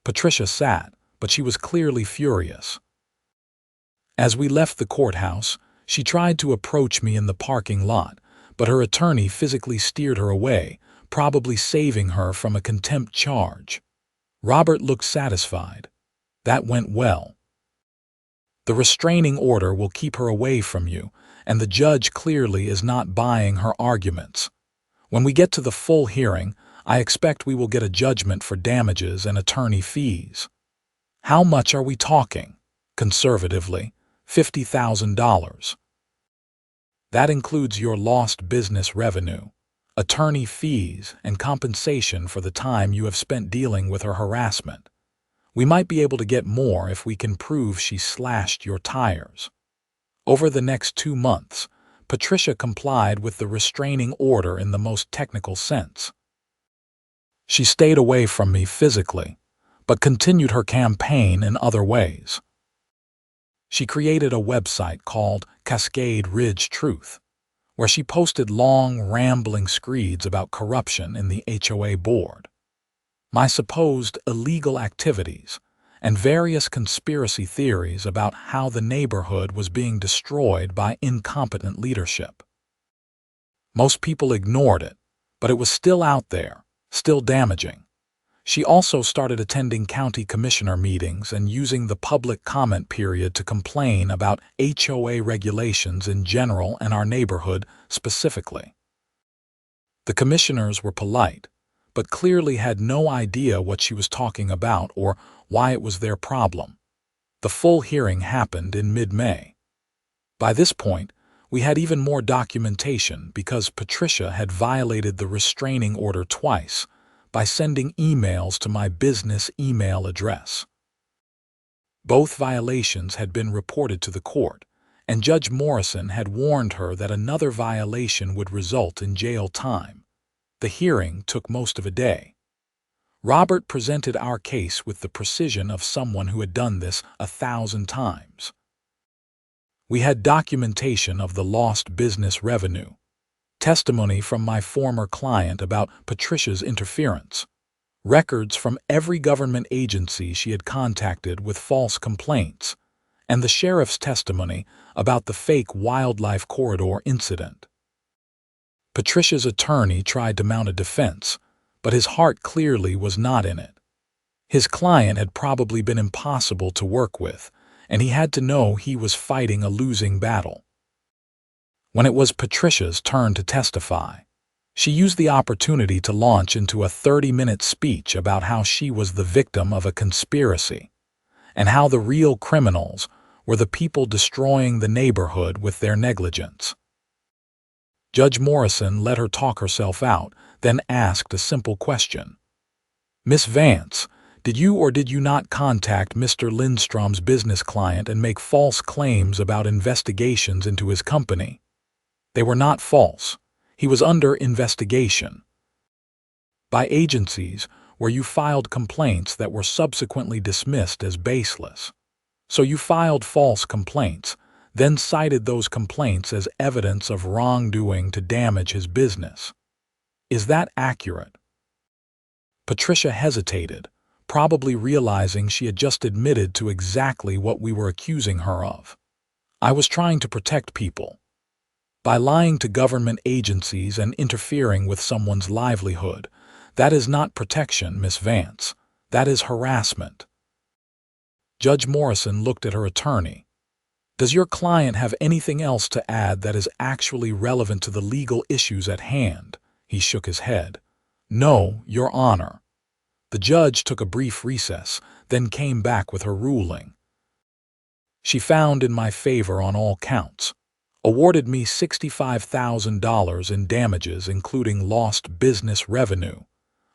Patricia sat, but she was clearly furious. As we left the courthouse, she tried to approach me in the parking lot, but her attorney physically steered her away, probably saving her from a contempt charge. Robert looked satisfied. "That went well. The restraining order will keep her away from you, and the judge clearly is not buying her arguments. When we get to the full hearing, I expect we will get a judgment for damages and attorney fees." "How much are we talking?" "Conservatively, $50,000. That includes your lost business revenue, attorney fees, and compensation for the time you have spent dealing with her harassment. We might be able to get more if we can prove she slashed your tires." Over the next 2 months, Patricia complied with the restraining order in the most technical sense. She stayed away from me physically, but continued her campaign in other ways. She created a website called Cascade Ridge Truth, where she posted long, rambling screeds about corruption in the HOA board, my supposed illegal activities, and various conspiracy theories about how the neighborhood was being destroyed by incompetent leadership. Most people ignored it, but it was still out there, still damaging. She also started attending county commissioner meetings and using the public comment period to complain about HOA regulations in general and our neighborhood specifically. The commissioners were polite, but clearly had no idea what she was talking about or why it was their problem. The full hearing happened in mid-May. By this point, we had even more documentation because Patricia had violated the restraining order twice by sending emails to my business email address. Both violations had been reported to the court, and Judge Morrison had warned her that another violation would result in jail time. The hearing took most of a day. Robert presented our case with the precision of someone who had done this 1,000 times. We had documentation of the lost business revenue, testimony from my former client about Patricia's interference, records from every government agency she had contacted with false complaints, and the sheriff's testimony about the fake wildlife corridor incident. Patricia's attorney tried to mount a defense, but his heart clearly was not in it. His client had probably been impossible to work with, and he had to know he was fighting a losing battle. When it was Patricia's turn to testify, she used the opportunity to launch into a 30-minute speech about how she was the victim of a conspiracy, and how the real criminals were the people destroying the neighborhood with their negligence. Judge Morrison let her talk herself out, then asked a simple question. "Miss Vance, did you or did you not contact Mr. Lindstrom's business client and make false claims about investigations into his company?" "They were not false. He was under investigation by agencies where you filed complaints that were subsequently dismissed as baseless. So you filed false complaints, then cited those complaints as evidence of wrongdoing to damage his business. Is that accurate?" Patricia hesitated, probably realizing she had just admitted to exactly what we were accusing her of. "I was trying to protect people. By lying to government agencies and interfering with someone's livelihood, that is not protection, Miss Vance. That is harassment." Judge Morrison looked at her attorney. "Does your client have anything else to add that is actually relevant to the legal issues at hand?" He shook his head. "No, Your Honor." The judge took a brief recess, then came back with her ruling. She found in my favor on all counts, awarded me $65,000 in damages including lost business revenue,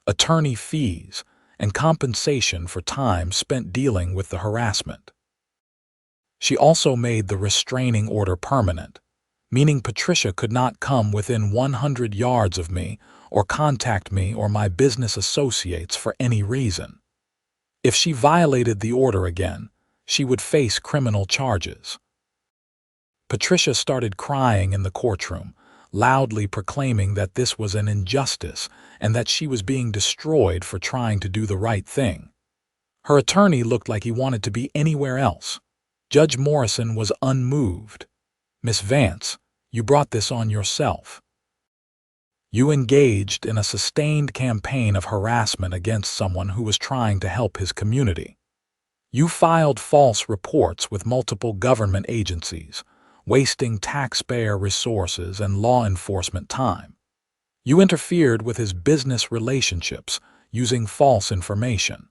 attorney fees, and compensation for time spent dealing with the harassment. She also made the restraining order permanent, meaning Patricia could not come within 100 yards of me or contact me or my business associates for any reason. If she violated the order again, she would face criminal charges. Patricia started crying in the courtroom, loudly proclaiming that this was an injustice and that she was being destroyed for trying to do the right thing. Her attorney looked like he wanted to be anywhere else. Judge Morrison was unmoved. "Miss Vance, you brought this on yourself. You engaged in a sustained campaign of harassment against someone who was trying to help his community. You filed false reports with multiple government agencies, wasting taxpayer resources and law enforcement time. You interfered with his business relationships using false information.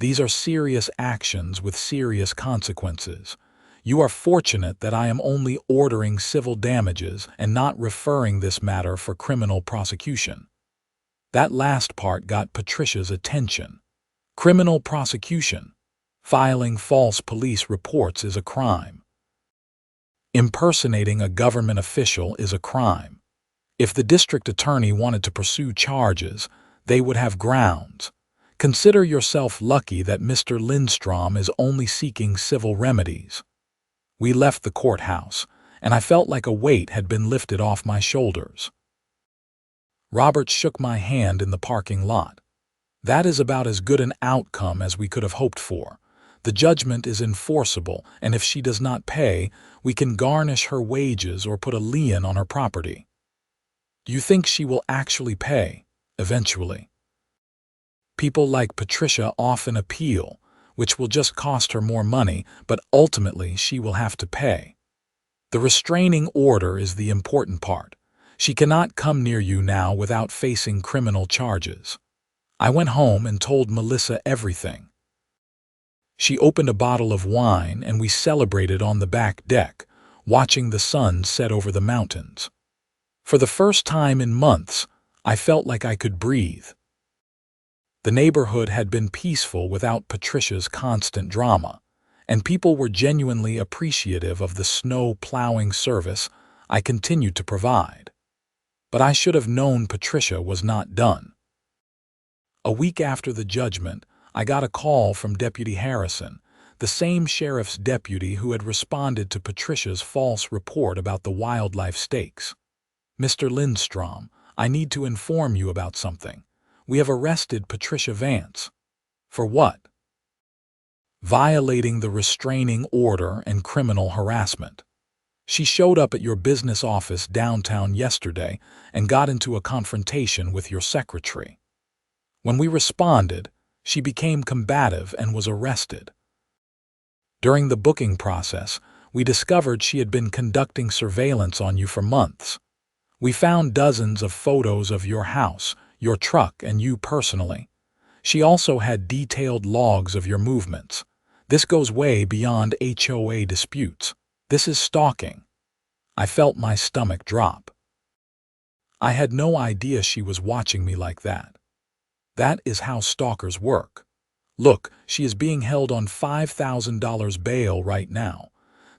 These are serious actions with serious consequences. You are fortunate that I am only ordering civil damages and not referring this matter for criminal prosecution." That last part got Patricia's attention. Criminal prosecution. Filing false police reports is a crime. Impersonating a government official is a crime. If the district attorney wanted to pursue charges, they would have grounds. Consider yourself lucky that Mr. Lindstrom is only seeking civil remedies. We left the courthouse, and I felt like a weight had been lifted off my shoulders. Robert shook my hand in the parking lot. "That is about as good an outcome as we could have hoped for. The judgment is enforceable, and if she does not pay, we can garnish her wages or put a lien on her property." "Do you think she will actually pay, eventually?" "People like Patricia often appeal, which will just cost her more money, but ultimately she will have to pay. The restraining order is the important part. She cannot come near you now without facing criminal charges." I went home and told Melissa everything. She opened a bottle of wine and we celebrated on the back deck, watching the sun set over the mountains. For the first time in months, I felt like I could breathe. The neighborhood had been peaceful without Patricia's constant drama, and people were genuinely appreciative of the snow plowing service I continued to provide. But I should have known Patricia was not done. A week after the judgment, I got a call from Deputy Harrison, the same sheriff's deputy who had responded to Patricia's false report about the wildlife stakes. "Mr. Lindstrom, I need to inform you about something. We have arrested Patricia Vance." "For what?" "Violating the restraining order and criminal harassment." She showed up at your business office downtown yesterday and got into a confrontation with your secretary. When we responded, she became combative and was arrested. During the booking process, we discovered she had been conducting surveillance on you for months. We found dozens of photos of your house, your truck, and you personally. She also had detailed logs of your movements. This goes way beyond HOA disputes. This is stalking. I felt my stomach drop. I had no idea she was watching me like that. That is how stalkers work. Look, she is being held on $5,000 bail right now.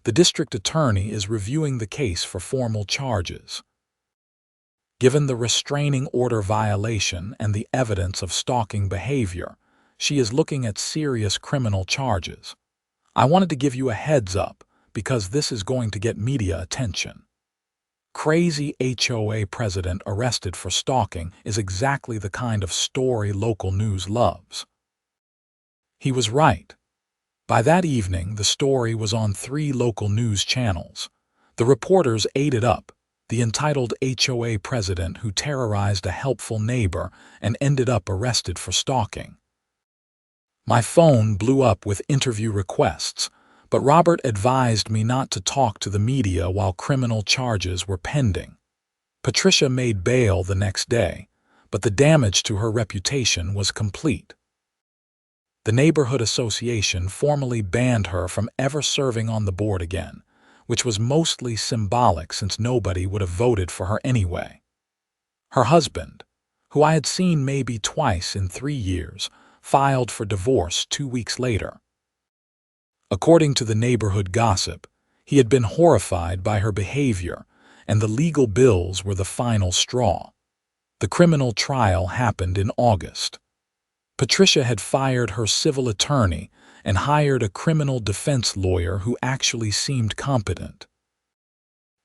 The district attorney is reviewing the case for formal charges. Given the restraining order violation and the evidence of stalking behavior, she is looking at serious criminal charges. I wanted to give you a heads up because this is going to get media attention. Crazy HOA president arrested for stalking is exactly the kind of story local news loves. He was right. By that evening, the story was on 3 local news channels. The reporters ate it up. The entitled HOA president who terrorized a helpful neighbor and ended up arrested for stalking. My phone blew up with interview requests, but Robert advised me not to talk to the media while criminal charges were pending. Patricia made bail the next day, but the damage to her reputation was complete. The neighborhood association formally banned her from ever serving on the board again, which was mostly symbolic since nobody would have voted for her anyway. Her husband, who I had seen maybe twice in 3 years, filed for divorce 2 weeks later. According to the neighborhood gossip, he had been horrified by her behavior, and the legal bills were the final straw. The criminal trial happened in August. Patricia had fired her civil attorney and hired a criminal defense lawyer who actually seemed competent.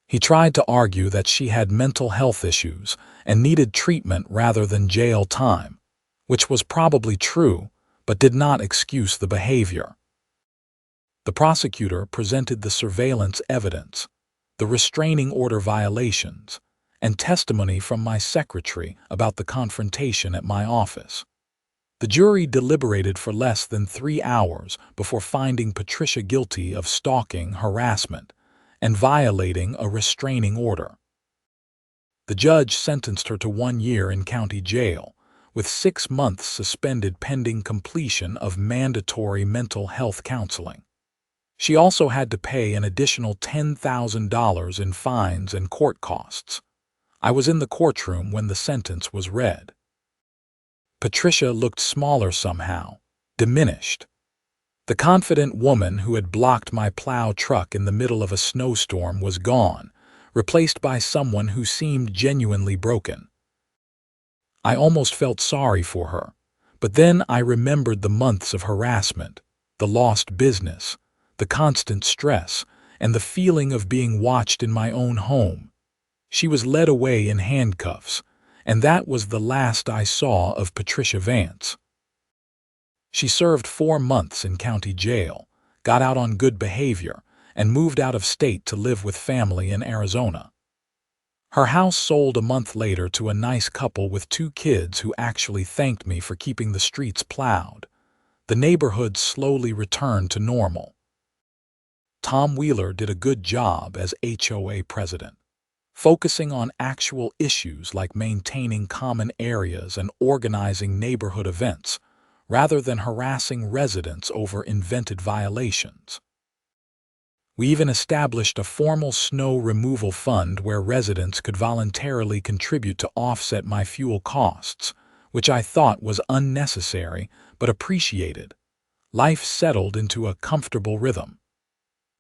He tried to argue that she had mental health issues and needed treatment rather than jail time, which was probably true, but did not excuse the behavior. The prosecutor presented the surveillance evidence, the restraining order violations, and testimony from my secretary about the confrontation at my office. The jury deliberated for less than 3 hours before finding Patricia guilty of stalking, harassment, and violating a restraining order. The judge sentenced her to 1 year in county jail, with 6 months suspended pending completion of mandatory mental health counseling. She also had to pay an additional $10,000 in fines and court costs. I was in the courtroom when the sentence was read. Patricia looked smaller somehow, diminished. The confident woman who had blocked my plow truck in the middle of a snowstorm was gone, replaced by someone who seemed genuinely broken. I almost felt sorry for her, but then I remembered the months of harassment, the lost business, the constant stress, and the feeling of being watched in my own home. She was led away in handcuffs, and that was the last I saw of Patricia Vance. She served 4 months in county jail, got out on good behavior, and moved out of state to live with family in Arizona. Her house sold a month later to a nice couple with 2 kids who actually thanked me for keeping the streets plowed. The neighborhood slowly returned to normal. Tom Wheeler did a good job as HOA president, focusing on actual issues like maintaining common areas and organizing neighborhood events, rather than harassing residents over invented violations. We even established a formal snow removal fund where residents could voluntarily contribute to offset my fuel costs, which I thought was unnecessary but appreciated. Life settled into a comfortable rhythm.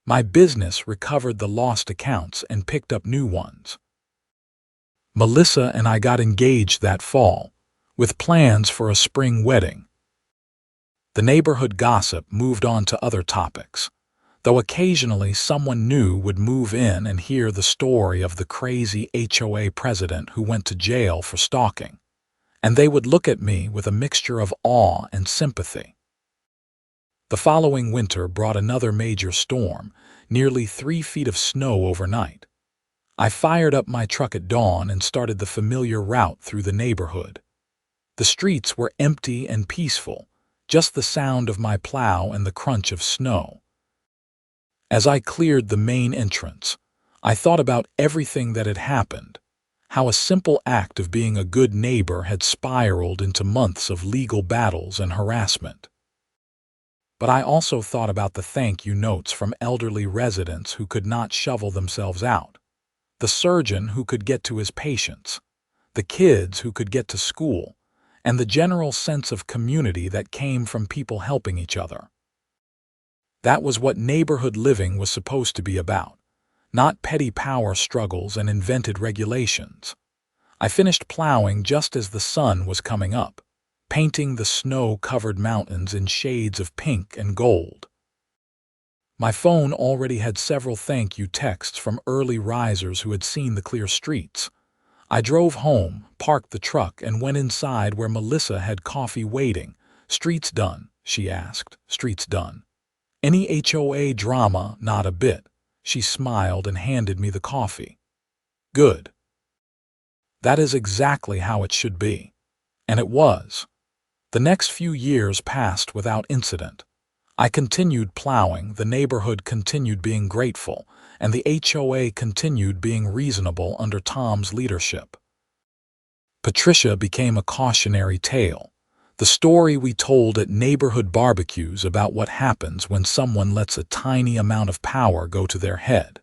My business recovered the lost accounts and picked up new ones. Melissa and I got engaged that fall, with plans for a spring wedding. The neighborhood gossip moved on to other topics, though occasionally someone new would move in and hear the story of the crazy HOA president who went to jail for stalking, and they would look at me with a mixture of awe and sympathy. The following winter brought another major storm, nearly 3 feet of snow overnight. I fired up my truck at dawn and started the familiar route through the neighborhood. The streets were empty and peaceful, just the sound of my plow and the crunch of snow. As I cleared the main entrance, I thought about everything that had happened, how a simple act of being a good neighbor had spiraled into months of legal battles and harassment. But I also thought about the thank you notes from elderly residents who could not shovel themselves out, the surgeon who could get to his patients, the kids who could get to school, and the general sense of community that came from people helping each other. That was what neighborhood living was supposed to be about, not petty power struggles and invented regulations. I finished plowing just as the sun was coming up, painting the snow-covered mountains in shades of pink and gold. My phone already had several thank you texts from early risers who had seen the clear streets. I drove home, parked the truck, and went inside where Melissa had coffee waiting. "Streets done?" she asked. "Streets done. Any HOA drama?" "Not a bit." She smiled and handed me the coffee. "Good. That is exactly how it should be." And it was. The next few years passed without incident. I continued plowing, the neighborhood continued being grateful, and the HOA continued being reasonable under Tom's leadership. Patricia became a cautionary tale, the story we told at neighborhood barbecues about what happens when someone lets a tiny amount of power go to their head.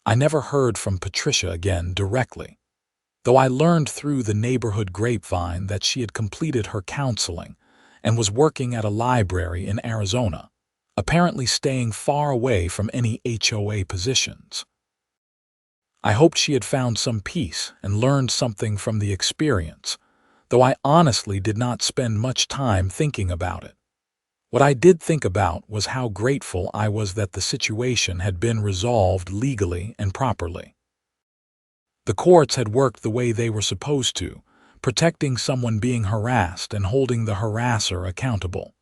I never heard from Patricia again directly, though I learned through the neighborhood grapevine that she had completed her counseling and was working at a library in Arizona, apparently staying far away from any HOA positions. I hoped she had found some peace and learned something from the experience, though I honestly did not spend much time thinking about it. What I did think about was how grateful I was that the situation had been resolved legally and properly. The courts had worked the way they were supposed to, protecting someone being harassed and holding the harasser accountable.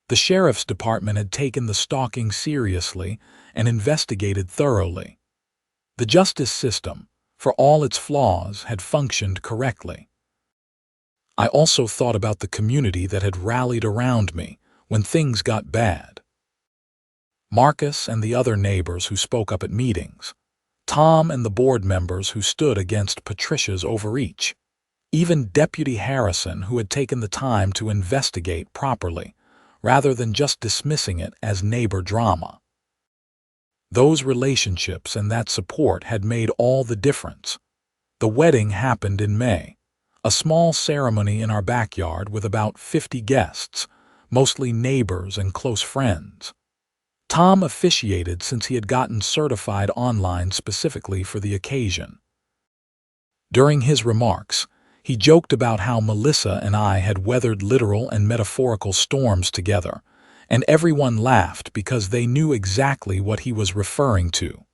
The sheriff's department had taken the stalking seriously and investigated thoroughly. The justice system, for all its flaws, had functioned correctly. I also thought about the community that had rallied around me when things got bad. Marcus and the other neighbors who spoke up at meetings, Tom and the board members who stood against Patricia's overreach, even Deputy Harrison, who had taken the time to investigate properly, rather than just dismissing it as neighbor drama. Those relationships and that support had made all the difference. The wedding happened in May, a small ceremony in our backyard with about 50 guests, mostly neighbors and close friends. Tom officiated since he had gotten certified online specifically for the occasion. During his remarks, he joked about how Melissa and I had weathered literal and metaphorical storms together, and everyone laughed because they knew exactly what he was referring to.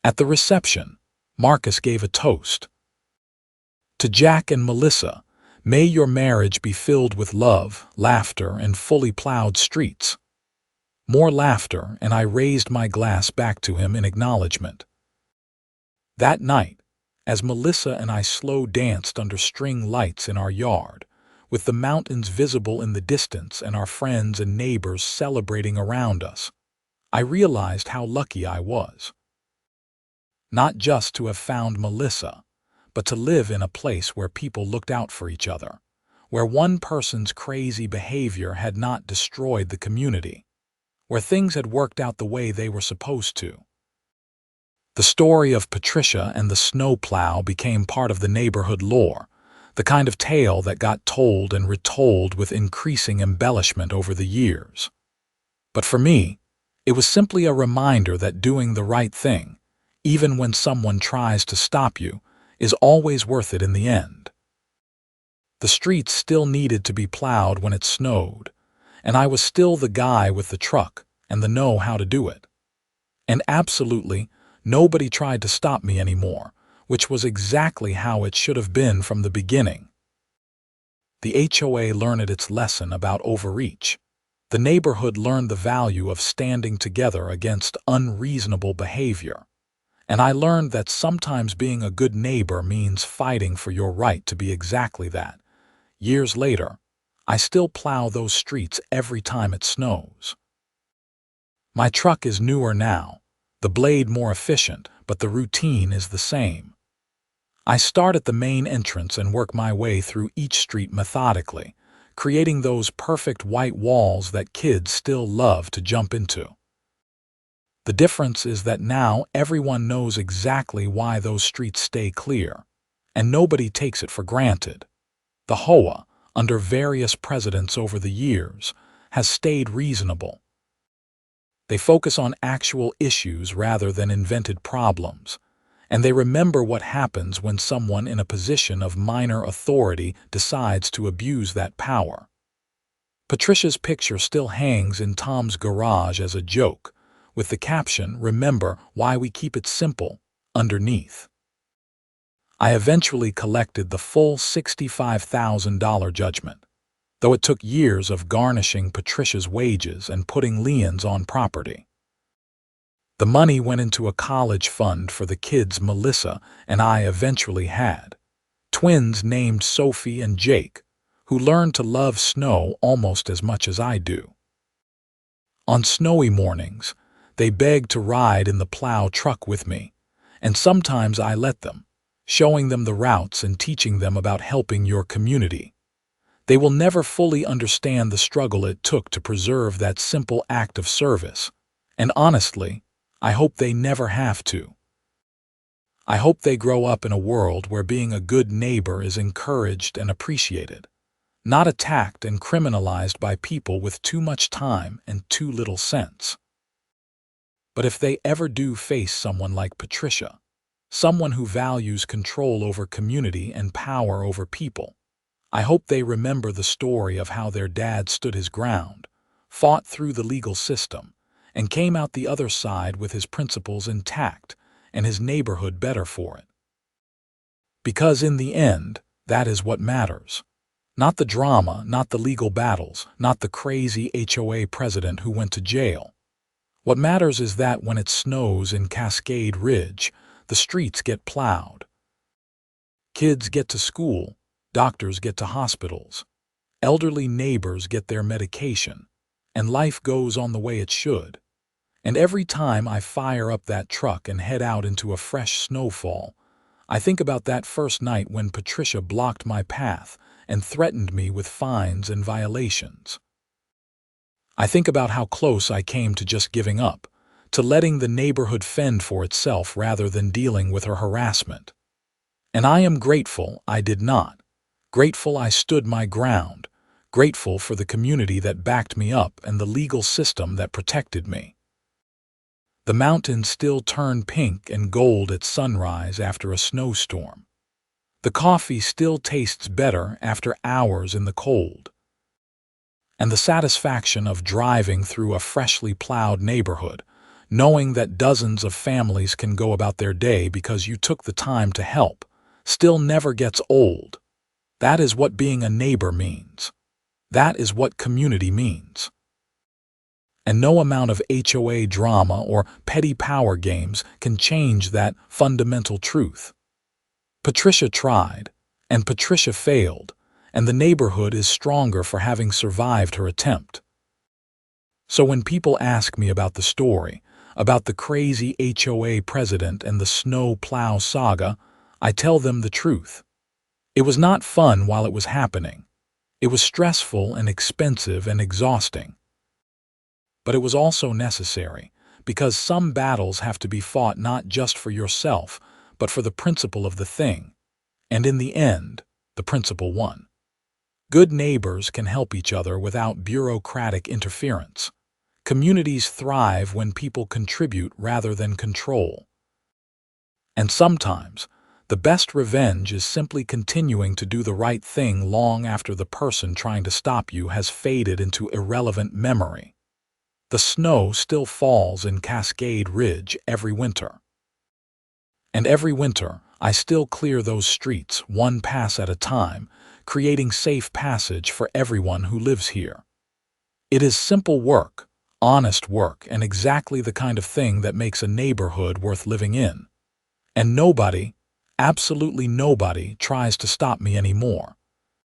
At the reception, Marcus gave a toast. "To Jack and Melissa, may your marriage be filled with love, laughter, and fully plowed streets." More laughter, and I raised my glass back to him in acknowledgement. That night, as Melissa and I slow danced under string lights in our yard, with the mountains visible in the distance and our friends and neighbors celebrating around us, I realized how lucky I was. Not just to have found Melissa, but to live in a place where people looked out for each other, where one person's crazy behavior had not destroyed the community, where things had worked out the way they were supposed to. The story of Patricia and the snowplow became part of the neighborhood lore, the kind of tale that got told and retold with increasing embellishment over the years. But for me, it was simply a reminder that doing the right thing, even when someone tries to stop you, is always worth it in the end. The streets still needed to be plowed when it snowed, and I was still the guy with the truck and the know how to do it. And absolutely, nobody tried to stop me anymore, which was exactly how it should have been from the beginning. The HOA learned its lesson about overreach. The neighborhood learned the value of standing together against unreasonable behavior. And I learned that sometimes being a good neighbor means fighting for your right to be exactly that. Years later, I still plow those streets every time it snows. My truck is newer now, the blade more efficient, but the routine is the same. I start at the main entrance and work my way through each street methodically, creating those perfect white walls that kids still love to jump into. The difference is that now everyone knows exactly why those streets stay clear, and nobody takes it for granted. The HOA, under various presidents over the years, has stayed reasonable. They focus on actual issues rather than invented problems, and they remember what happens when someone in a position of minor authority decides to abuse that power. Patricia's picture still hangs in Tom's garage as a joke, with the caption, "Remember why we keep it simple," underneath. I eventually collected the full $65,000 judgment, though it took years of garnishing Patricia's wages and putting liens on property. The money went into a college fund for the kids Melissa and I eventually had, twins named Sophie and Jake, who learned to love snow almost as much as I do. On snowy mornings, they begged to ride in the Plow truck with me, and sometimes I let them, showing them the routes and teaching them about helping your community. They will never fully understand the struggle it took to preserve that simple act of service, and honestly, I hope they never have to. I hope they grow up in a world where being a good neighbor is encouraged and appreciated, not attacked and criminalized by people with too much time and too little sense. But if they ever do face someone like Patricia, someone who values control over community and power over people, I hope they remember the story of how their dad stood his ground, fought through the legal system, and came out the other side with his principles intact and his neighborhood better for it. Because in the end, that is what matters. Not the drama, not the legal battles, not the crazy HOA president who went to jail. What matters is that when it snows in Cascade Ridge, the streets get plowed. Kids get to school, doctors get to hospitals, elderly neighbors get their medication, and life goes on the way it should. And every time I fire up that truck and head out into a fresh snowfall, I think about that first night when Patricia blocked my path and threatened me with fines and violations. I think about how close I came to just giving up, to letting the neighborhood fend for itself rather than dealing with her harassment. And I am grateful I did not. Grateful I stood my ground. Grateful for the community that backed me up and the legal system that protected me. The mountains still turn pink and gold at sunrise after a snowstorm. The coffee still tastes better after hours in the cold. And the satisfaction of driving through a freshly plowed neighborhood, knowing that dozens of families can go about their day because you took the time to help, still never gets old. That is what being a neighbor means. That is what community means. And no amount of HOA drama or petty power games can change that fundamental truth. Patricia tried, and Patricia failed, and the neighborhood is stronger for having survived her attempt. So when people ask me about the story, about the crazy HOA president and the snow plow saga, I tell them the truth. It was not fun while it was happening. It was stressful and expensive and exhausting. But it was also necessary, because some battles have to be fought not just for yourself, but for the principle of the thing. And in the end, the principle won. Good neighbors can help each other without bureaucratic interference. Communities thrive when people contribute rather than control. And sometimes, the best revenge is simply continuing to do the right thing long after the person trying to stop you has faded into irrelevant memory. The snow still falls in Cascade Ridge every winter. And every winter, I still clear those streets one pass at a time, creating safe passage for everyone who lives here. It is simple work, honest work, and exactly the kind of thing that makes a neighborhood worth living in. And nobody, absolutely nobody, tries to stop me anymore.